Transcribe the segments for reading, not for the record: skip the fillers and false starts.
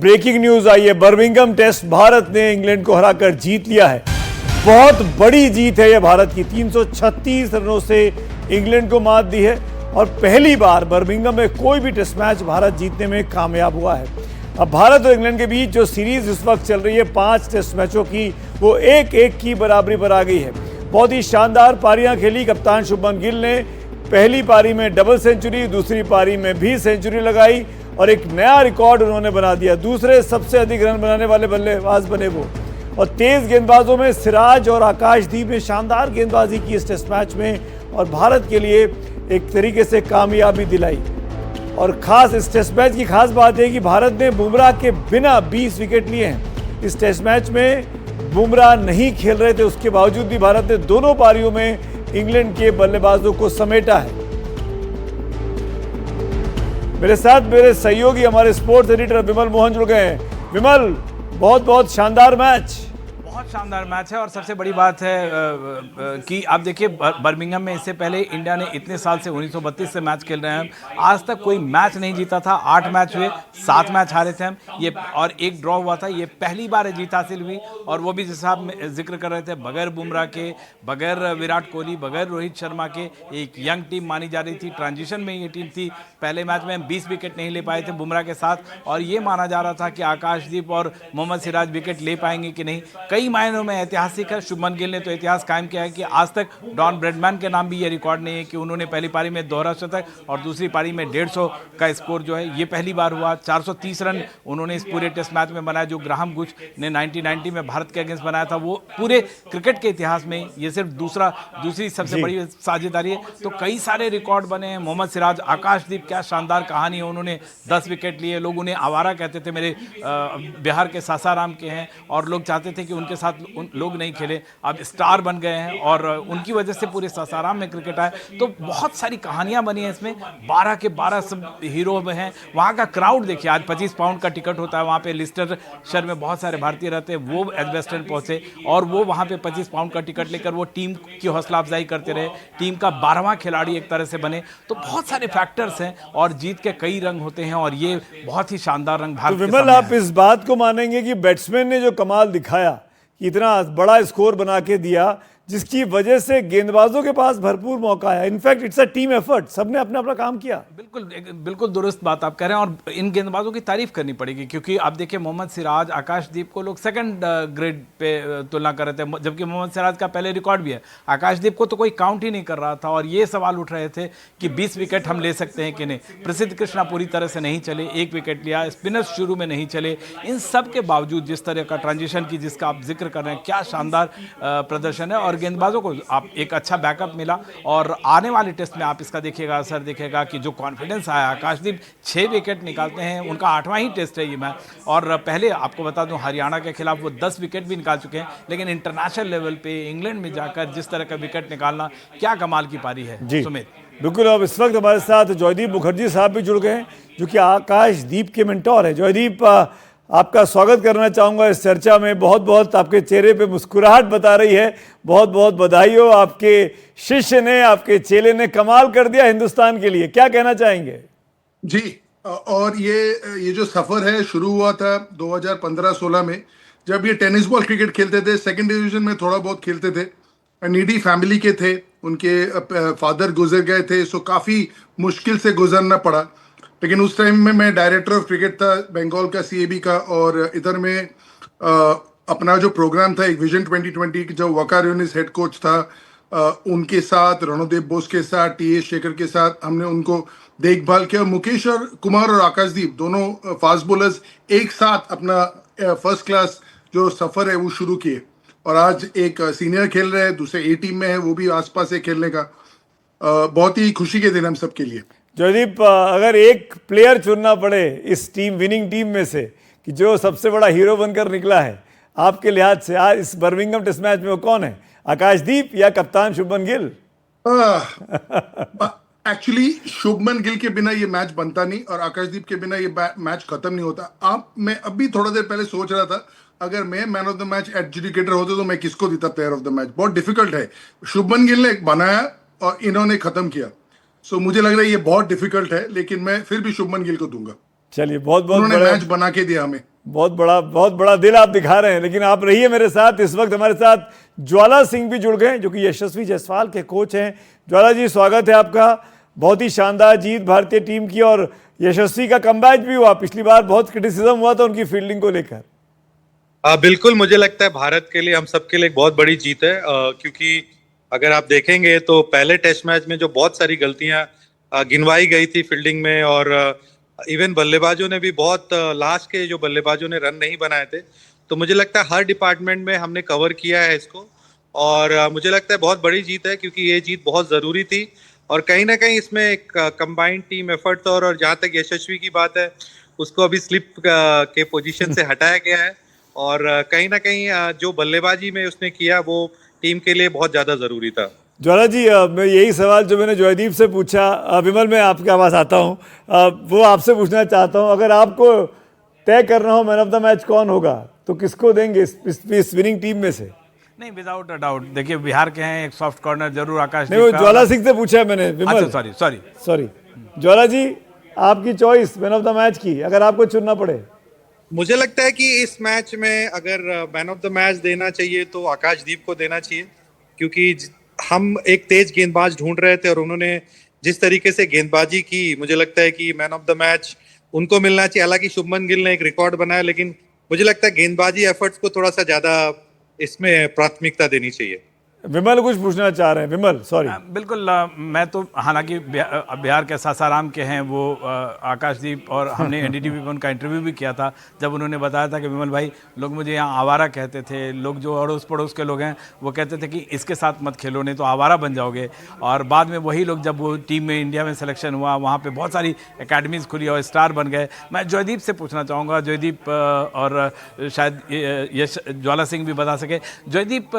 Breaking news आई है। Birmingham test Bharat ने England को हराकर जीत लिया है। बहुत बड़ी जीत है यह भारत की। 336 रनों से इंग्लैंड को मात दी है और पहली बार बर्मिंघम में कोई भी टेस्ट मैच भारत जीतने में कामयाब हुआ है। अब भारत और इंग्लैंड के बीच जो सीरीज इस वक्त चल रही है 5 टेस्ट मैचों की, वो 1-1 की बराबरी पर आ गई है। बहुत ही शानदार पारियां खेली। कप्तान शुभमन गिल ने पहली पारी में डबल सेंचुरी, दूसरी पारी में भी सेंचुरी लगाई और एक नया रिकॉर्ड उन्होंने बना दिया। दूसरे सबसे अधिक रन बनाने वाले बल्लेबाज बने वो। और तेज गेंदबाजों में सिराज और आकाशदीप ने शानदार गेंदबाजी की इस टेस्ट मैच में और भारत के लिए एक तरीके से कामयाबी दिलाई। और खास इस टेस्ट मैच की खास बात है कि भारत ने बुमराह के बिना 20 विकेट लिए हैं। इस टेस्ट मैच में बुमराह नहीं खेल रहे थे, उसके बावजूद भी भारत ने दोनों पारियों में इंग्लैंड के बल्लेबाजों को समेटा है। मेरे साथ मेरे सहयोगी हमारे स्पोर्ट्स एडिटर विमल मोहन जुड़ गए हैं। विमल, बहुत बहुत शानदार मैच। बहुत शानदार मैच है और सबसे बड़ी बात है कि आप देखिए बर्मिंघम में इससे पहले इंडिया ने इतने साल से 1932 से मैच खेल रहे हैं, आज तक कोई मैच नहीं जीता था। 8 मैच हुए, 7 मैच हारे थे हम, ये और 1 ड्रॉ हुआ था। ये पहली बार जीत हासिल हुई और वो भी जैसा आप जिक्र कर रहे थे, बगैर बुमराह के, बगैर विराट कोहली, बगैर रोहित शर्मा के। एक यंग टीम मानी जा रही थी, ट्रांजिशन में ये टीम थी। पहले मैच में हम 20 विकेट नहीं ले पाए थे बुमराह के साथ और ये माना जा रहा था कि आकाशदीप और मोहम्मद सिराज विकेट ले पाएंगे कि नहीं। कई मायनों में ऐतिहासिक है। शुभमन गिल ने तो इतिहास कायम किया है कि आज तक डॉन ब्रैडमैन के नाम भी ये रिकॉर्ड नहीं है कि उन्होंने पहली पारी में दोहरा शतक और दूसरी पारी में 150 का स्कोर जो है ये पहली बार हुआ। 430 रन उन्होंने इस पूरे टेस्ट मैच में बनाया जो ग्राहम गुच ने 1990 में भारत के अगेंस्ट बनाया था। वो पूरे क्रिकेट के इतिहास में ये सिर्फ दूसरी सबसे बड़ी साझेदारी है। तो कई सारे रिकॉर्ड बने हैं। मोहम्मद सिराज, आकाशदीप, क्या शानदार कहानी है। उन्होंने 10 विकेट लिए। लोग उन्हें आवारा कहते थे, मेरे बिहार के सासाराम के हैं और लोग चाहते थे कि उनके साथ लोग नहीं खेले। अब स्टार बन गए हैं और उनकी वजह से पूरे सासाराम में क्रिकेट आए। तो बहुत सारी कहानियां बनी हैं इसमें। 12 के 12 सब हीरो में हैं। वहाँ का क्राउड देखिए, आज 25 पाउंड का टिकट होता है। वहाँ पे लिस्टर शहर में बहुत सारे भारतीय रहते हैं, वो एजबेस्टन पहुंचे और वो वहाँ पे 25 पाउंड का टिकट लेकर वो टीम की हौसला अफजाई करते रहे। टीम का 12वां खिलाड़ी एक तरह से बने। तो बहुत सारे फैक्टर्स हैं और जीत के कई रंग होते हैं और ये बहुत ही शानदार रंग भारत के सामने विमल, आप इस बात को मानेंगे कि बैट्समैन ने जो कमाल दिखाया, इतना बड़ा स्कोर बना के दिया, जिसकी वजह से गेंदबाजों के पास भरपूर मौका है। In fact it's a team effort, सबने अपना अपना काम किया। बिल्कुल दुरुस्त बात आप कह रहे हैं और इन गेंदबाजों की तारीफ करनी पड़ेगी क्योंकि आप देखिए मोहम्मद सिराज, आकाशदीप को लोग सेकंड ग्रेड पे तुलना कर रहे थे, जबकि मोहम्मद सिराज का पहले रिकॉर्ड भी है। आकाशदीप को तो कोई काउंट ही नहीं कर रहा था और ये सवाल उठ रहे थे कि 20 विकेट हम ले सकते हैं कि नहीं। प्रसिद्ध कृष्णा पूरी तरह से नहीं चले, 1 विकेट लिया। स्पिनर्स शुरू में नहीं चले। इन सब के बावजूद जिस तरह का ट्रांजिशन की जिसका आप जिक्र कर रहे हैं, क्या शानदार प्रदर्शन है और गेंदबाजों को आप एक अच्छा बैकअप मिला। और आने वाले टेस्ट में आप इसका देखिएगा, असर देखेगा कि जो कॉन्फिडेंस आया। आकाशदीप 6 विकेट निकालते हैं, उनका 8वां ही टेस्ट है ये मैच। और पहले आपको बता दूं हरियाणा के खिलाफ वो 10 विकेट भी निकाल चुके हैं, लेकिन इंटरनेशनल लेवल पे इंग्लैंड में जाकर जिस तरह का विकेट निकालना, क्या कमाल की पारी है सुमित। बिल्कुल। अब इस वक्त हमारे साथ जॉयदीप मुखर्जी साहब भी जुड़ गए हैं जो कि आकाशदीप के मेंटोर हैं। जॉयदीप, आपका स्वागत करना चाहूँगा इस चर्चा में। बहुत बहुत आपके चेहरे पे मुस्कुराहट बता रही है। बहुत बहुत बधाई हो, आपके शिष्य ने, आपके चेले ने कमाल कर दिया हिंदुस्तान के लिए। क्या कहना चाहेंगे? जी, और ये जो सफ़र है शुरू हुआ था 2015-16 में, जब ये टेनिस बॉल क्रिकेट खेलते थे। सेकंड डिवीजन में थोड़ा बहुत खेलते थे। नीडी फैमिली के थे, उनके फादर गुजर गए थे, सो काफ़ी मुश्किल से गुजरना पड़ा। लेकिन उस टाइम में मैं डायरेक्टर ऑफ क्रिकेट था बंगाल का, सीएबी का, और इधर में अपना जो प्रोग्राम था एक विजन 2020, जो वकार यूनिस हेड कोच था, उनके साथ, रणोदेव बोस के साथ, टी एस शेखर के साथ हमने उनको देखभाल किया। मुकेश और कुमार और आकाशदीप दोनों फास्ट बॉलर्स एक साथ अपना फर्स्ट क्लास जो सफ़र है वो शुरू किए और आज एक सीनियर खेल रहे हैं, दूसरे ए टीम में है, वो भी आसपास है खेलने का। बहुत ही खुशी के दिन हम सबके लिए। जयदीप, अगर एक प्लेयर चुनना पड़े इस विनिंग टीम में से कि जो सबसे बड़ा हीरो बनकर निकला है आपके लिहाज से आज इस बर्मिंघम टेस्ट मैच में, वो कौन है? आकाशदीप या कप्तान शुभमन गिल? एक्चुअली शुभमन गिल के बिना ये मैच बनता नहीं और आकाशदीप के बिना ये मैच खत्म नहीं होता। मैं अभी थोड़ा देर पहले सोच रहा था, अगर मैं man of the match adjudicator होता तो मैं किसको देता प्लेयर ऑफ द मैच। बहुत डिफिकल्ट है। शुभमन गिल ने बनाया और इन्होंने खत्म किया। सो मुझे लग रहा है ये बहुत डिफिकल्ट है, लेकिन मैं फिर भी शुभमन गिल को दूंगा। चलिए, बहुत बहुत उन्होंने मैच बना के दिया हमें। बहुत बड़ा दिल आप दिखा रहे हैं। लेकिन आप रहिए मेरे साथ, इस वक्त हमारे साथ ज्वाला सिंह भी जुड़ गए जो कि यशस्वी जायसवाल के कोच हैं। ज्वाला जी, स्वागत है आपका। बहुत ही शानदार जीत भारतीय टीम की और यशस्वी का कमबैक भी हुआ। पिछली बार बहुत क्रिटिसिज्म हुआ था उनकी फील्डिंग को लेकर। बिल्कुल, मुझे लगता है भारत के लिए, हम सबके लिए एक बहुत बड़ी जीत है, क्योंकि अगर आप देखेंगे तो पहले टेस्ट मैच में जो बहुत सारी गलतियां गिनवाई गई थी फील्डिंग में, और इवन बल्लेबाजों ने भी बहुत लास्ट के जो बल्लेबाजों ने रन नहीं बनाए थे, तो मुझे लगता है हर डिपार्टमेंट में हमने कवर किया है इसको। और मुझे लगता है बहुत बड़ी जीत है, क्योंकि ये जीत बहुत ज़रूरी थी और कहीं ना कहीं इसमें एक कंबाइंड टीम एफर्ट था। और जहाँ तक यशस्वी की बात है, उसको अभी स्लिप के पोजीशन से हटाया गया है, और कहीं ना कहीं जो बल्लेबाजी में उसने किया वो टीम के लिए बहुत ज़्यादा ज़रूरी था। ज्वाला जी, मैं यही सवाल जो मैंने जॉयदीप से पूछा, विमल मैं आपके आवाज़ आता हूँ, वो आपसे पूछना चाहता हूँ। अगर आपको तय करना हो मैन ऑफ द मैच कौन होगा तो किसको देंगे इस विनिंग टीम में से? नहीं, विदाउट अ डाउट देखिए, बिहार के हैं, एक सॉफ्ट कॉर्नर जरूर आकाश नहीं, वो ज्वाला सिंह से पूछा है मैंने, विमल। सॉरी ज्वाला जी, आपकी choice man of the match की अगर आपको चुनना पड़े। मुझे लगता है कि इस मैच में अगर मैन ऑफ द मैच देना चाहिए तो आकाशदीप को देना चाहिए, क्योंकि हम एक तेज गेंदबाज ढूंढ रहे थे और उन्होंने जिस तरीके से गेंदबाजी की, मुझे लगता है कि मैन ऑफ द मैच उनको मिलना चाहिए। हालांकि शुभमन गिल ने एक रिकॉर्ड बनाया, लेकिन मुझे लगता है गेंदबाजी एफर्ट्स को थोड़ा सा ज्यादा इसमें प्राथमिकता देनी चाहिए। विमल कुछ पूछना चाह रहे हैं। विमल, सॉरी। बिल्कुल, मैं तो हालांकि बिहार के सासाराम के हैं वो आकाशदीप, और हमने एनडीटीवी पर उनका इंटरव्यू भी किया था जब उन्होंने बताया था कि विमल भाई, लोग मुझे यहाँ आवारा कहते थे, लोग जो अड़ोस पड़ोस के लोग हैं वो कहते थे कि इसके साथ मत खेलो नहीं तो आवारा बन जाओगे। और बाद में वही लोग, जब वो टीम में इंडिया में सिलेक्शन हुआ, वहाँ पर बहुत सारी अकेडमीज़ खुली और स्टार बन गए। मैं जॉयदीप से पूछना चाहूँगा, जॉयदीप और शायद यश ज्वाला सिंह भी बता सके। जॉयदीप,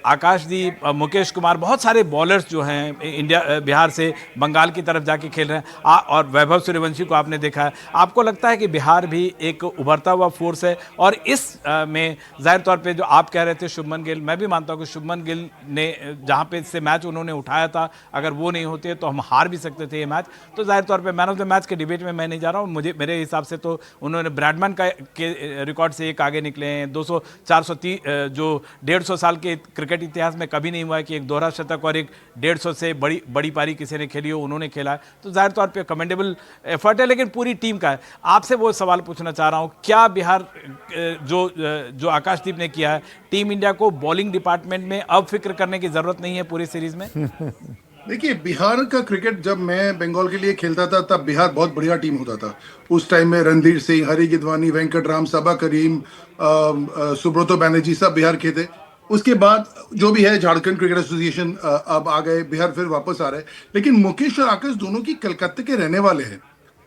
आकाश, मुकेश कुमार, बहुत सारे बॉलर्स जो हैं इंडिया बिहार से बंगाल की तरफ जाके खेल रहे हैं, और वैभव सूर्यवंशी को आपने देखा है। आपको लगता है कि बिहार भी एक उभरता हुआ फोर्स है? और इस में जाहिर तौर पे जो आप कह रहे थे शुभमन गिल, मैं भी मानता हूँ कि शुभमन गिल ने जहाँ पे से मैच उन्होंने उठाया था, अगर वो नहीं होते तो हम हार भी सकते थे ये मैच। तो जाहिर तौर पर मैन ऑफ द मैच के डिबेट में मैं नहीं जा रहा हूँ। मेरे हिसाब से तो उन्होंने ब्रैडमैन के रिकॉर्ड से एक आगे निकले हैं। 200-430 जो 150 साल के क्रिकेट इतिहास में कभी नहीं हुआ है कि एक दोहरा शतक और एक 150 से बड़ी पारी किसी ने खेली हो, उन्होंने खेला है। तो जाहिर तौर पे कमेंडेबल एफर्ट है, लेकिन पूरी टीम का है। आपसे वो सवाल पूछना चाह रहा हूं, क्या बिहार जो आकाशदीप ने किया है, टीम इंडिया को बॉलिंग डिपार्टमेंट में अब फिक्र करने की जरूरत नहीं है पूरी सीरीज में? देखिए, बिहार का क्रिकेट, जब मैं बंगाल के लिए खेलता था तब बिहार बहुत बढ़िया टीम होता था। उस टाइम में रणधीर सिंह, हरी गिदवानी, वेंकटराम, सबा करीम, सुब्रतो बैनर्जी सब बिहार के थे। उसके बाद जो भी है झारखंड क्रिकेट एसोसिएशन अब आ गए, बिहार फिर वापस आ रहे हैं। लेकिन मुकेश और आकाश दोनों की कलकत्ते के रहने वाले हैं।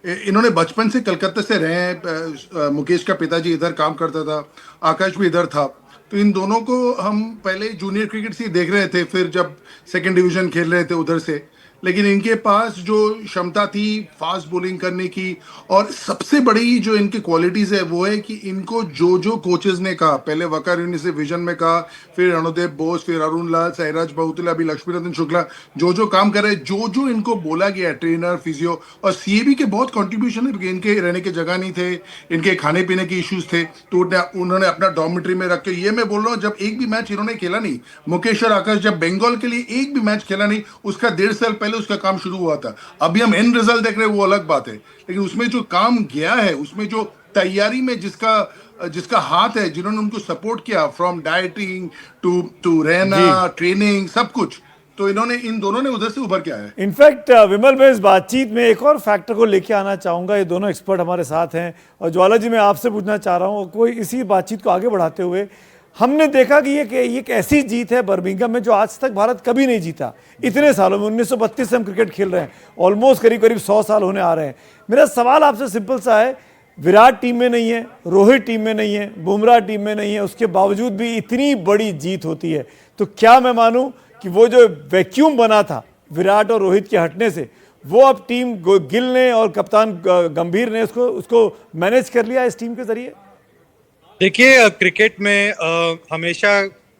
इन्होंने बचपन से कलकत्ते से रहे हैं। मुकेश का पिताजी इधर काम करता था, आकाश भी इधर था। तो इन दोनों को हम पहले जूनियर क्रिकेट से देख रहे थे, फिर जब सेकंड डिवीजन खेल रहे थे उधर से। लेकिन इनके पास जो क्षमता थी फास्ट बॉलिंग करने की, और सबसे बड़ी जो इनकी क्वालिटीज है वो है कि इनको जो कोचेस ने कहा, पहले वकार यूनि से विजन में कहा, फिर रणुदेव बोस, फिर अरुण लाल, सहराज बहुतला, अभी लक्ष्मीरतन शुक्ला, जो काम कर रहे, जो इनको बोला गया, ट्रेनर, फिजियो और सीएबी के बहुत कंट्रीब्यूशन है। इनके रहने की जगह नहीं थे, इनके खाने पीने के इश्यूज थे, तो उन्होंने अपना डॉर्मेट्री में रख के, ये मैं बोल रहा हूँ, जब एक भी मैच इन्होंने खेला नहीं, मुकेश और आकाश जब बंगाल के लिए एक भी मैच खेला नहीं, उसका 1.5 साल पहले उसका काम शुरू हुआ था। अभी हम एंड रिजल्ट देख रहे हैं, वो अलग बात है, लेकिन उसमें जो काम गया है, उसमें जो तैयारी में जिसका हाथ है, जिन्होंने उनको सपोर्ट किया, फ्रॉम डाइटिंग टू रहना, ट्रेनिंग, सब कुछ, तो इन दोनों ने उधर से उभर के आया है। इनफैक्ट विमल, मैं इस बातचीत में एक और फैक्टर को लेके आना चाहूंगा। ये दोनों एक्सपर्ट हमारे साथ हैं, और ज्वाला जी मैं आपसे पूछना चाह रहा हूँ, कोई इसी बातचीत को आगे बढ़ाते हुए, हमने देखा कि ये एक ऐसी जीत है बर्मिंघम में जो आज तक भारत कभी नहीं जीता इतने सालों में। 1932 से हम क्रिकेट खेल रहे हैं, ऑलमोस्ट करीब 100 साल होने आ रहे हैं। मेरा सवाल आपसे सिंपल सा है, विराट टीम में नहीं है, रोहित टीम में नहीं है, बुमराह टीम में नहीं है, उसके बावजूद भी इतनी बड़ी जीत होती है, तो क्या मैं मानूं कि वो जो वैक्यूम बना था विराट और रोहित के हटने से, वो अब टीम गिल ने और कप्तान गंभीर ने उसको मैनेज कर लिया इस टीम के जरिए? देखिए, क्रिकेट में हमेशा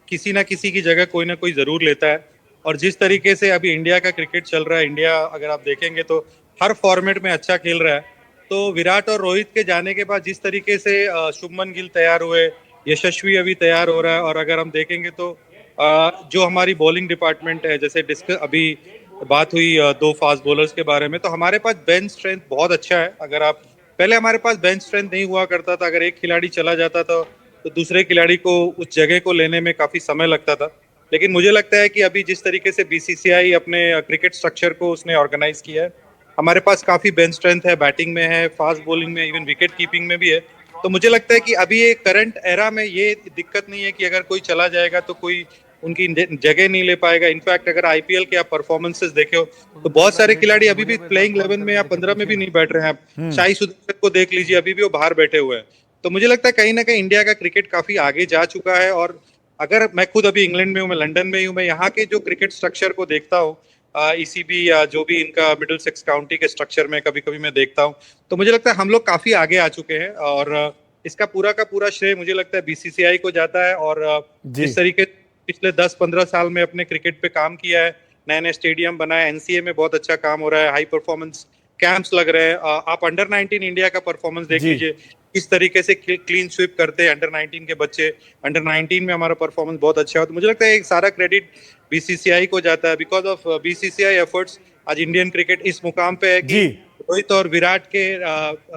किसी ना किसी की जगह कोई ना कोई जरूर लेता है, और जिस तरीके से अभी इंडिया का क्रिकेट चल रहा है, इंडिया अगर आप देखेंगे तो हर फॉर्मेट में अच्छा खेल रहा है। तो विराट और रोहित के जाने के बाद जिस तरीके से शुभमन गिल तैयार हुए, यशस्वी अभी तैयार हो रहा है, और अगर हम देखेंगे तो जो हमारी बॉलिंग डिपार्टमेंट है, जैसे डिस्कस अभी बात हुई दो फास्ट बॉलर्स के बारे में, तो हमारे पास बेंच स्ट्रेंथ बहुत अच्छा है। अगर आप पहले हमारे पास बेंच स्ट्रेंथ नहीं हुआ करता था, अगर एक खिलाड़ी चला जाता था तो दूसरे खिलाड़ी को उस जगह को लेने में काफी समय लगता था। लेकिन मुझे लगता है कि अभी जिस तरीके से बीसीसीआई अपने क्रिकेट स्ट्रक्चर को उसने ऑर्गेनाइज किया है, हमारे पास काफी बेंच स्ट्रेंथ है, बैटिंग में है, फास्ट बॉलिंग में, इवन विकेट कीपिंग में भी है। तो मुझे लगता है कि अभी ये करंट एरा में ये दिक्कत नहीं है कि अगर कोई चला जाएगा तो कोई उनकी जगह नहीं ले पाएगा। इनफैक्ट अगर आईपीएल के आप परफॉर्मेंसेस देखे हो तो बहुत सारे खिलाड़ी अभी भी प्लेइंग 11 में या 15 में भी नहीं बैठ रहे हैं। आप शाही सुदर्शन को देख लीजिए, अभी भी वो बाहर बैठे हुए हैं। तो मुझे लगता है कहीं ना कहीं इंडिया का क्रिकेट काफी आगे जा चुका है। और अगर मैं खुद अभी इंग्लैंड में हूँ, मैं लंदन में हूँ, मैं यहाँ के जो क्रिकेट स्ट्रक्चर को देखता हूँ, ईसीबी या जो भी इनका मिडिल सेक्स काउंटी के स्ट्रक्चर में कभी कभी मैं देखता हूँ, तो मुझे लगता है हम लोग काफी आगे आ चुके हैं। और इसका पूरा का पूरा श्रेय मुझे लगता है बीसीसीआई को जाता है। और जिस तरीके पिछले 10-15 साल में अपने क्रिकेट पे काम किया है, नए नए स्टेडियम बनाए, एनसीए में बहुत अच्छा काम हो रहा है, हाई परफॉर्मेंस कैंप्स लग रहे हैं। आप अंडर 19 इंडिया का परफॉर्मेंस देख लीजिए, किस तरीके से क्लीन स्वीप करते हैं अंडर 19 के बच्चे। अंडर 19 में हमारा परफॉर्मेंस बहुत अच्छा है। तो मुझे लगता है एक सारा क्रेडिट बीसीसीआई को जाता है। बिकॉज ऑफ बीसीसीआई एफर्ट्स आज इंडियन क्रिकेट इस मुकाम पे है कि रोहित और विराट के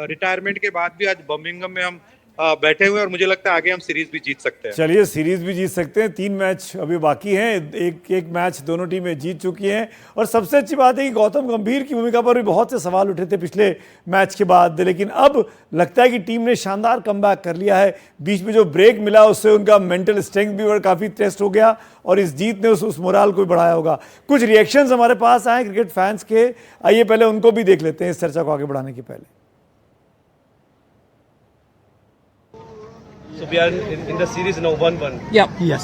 रिटायरमेंट के बाद भी आज बर्मिंघम में हम बैठे हुए हैं, और मुझे लगता है आगे हम सीरीज भी जीत सकते हैं। चलिए, सीरीज भी जीत सकते हैं। 3 मैच अभी बाकी हैं, एक मैच दोनों टीमें जीत चुकी हैं। और सबसे अच्छी बात है कि गौतम गंभीर की भूमिका पर भी बहुत से सवाल उठे थे पिछले मैच के बाद, लेकिन अब लगता है कि टीम ने शानदार कमबैक कर लिया है। बीच में जो ब्रेक मिला उससे उनका मेंटल स्ट्रेंथ भी काफ़ी टेस्ट हो गया, और इस जीत ने उस मोराल को भी बढ़ाया होगा। कुछ रिएक्शंस हमारे पास आए क्रिकेट फैंस के, आइए पहले उनको भी देख लेते हैं इस चर्चा को आगे बढ़ाने के पहले। So we are in the series now 1-1. Yeah. Yes.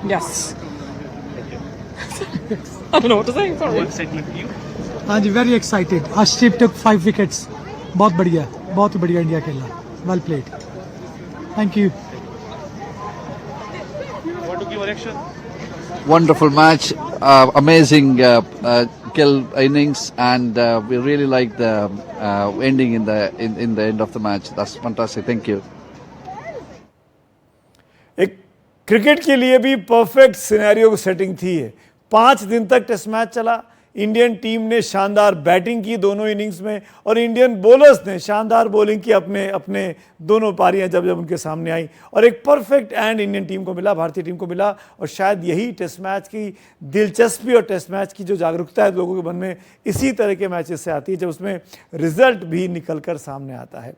Yes. Thank you. I don't know what to say. Sorry. One segment you. हाँ जी, very excited. Ashdeep took 5 wickets. बहुत बढ़िया इंडिया खेला. Well played. Thank you. Want to give a reaction? Wonderful match, amazing kill innings, and we really like the ending in the end of the match. That's fantastic. Thank you. एक cricket के लिए भी perfect scenario setting थी ये। 5 दिन तक test match चला। Indian team ने शानदार बैटिंग की दोनों इनिंग्स में, और इंडियन बॉलर्स ने शानदार बॉलिंग की अपने दोनों पारियां जब उनके सामने आई, और एक परफेक्ट एंड इंडियन टीम को मिला, भारतीय टीम को मिला। और शायद यही टेस्ट मैच की दिलचस्पी और टेस्ट मैच की जो जागरूकता है लोगों के मन में, इसी तरह के मैचेस से आती है जब उसमें रिजल्ट भी निकल कर सामने आता है।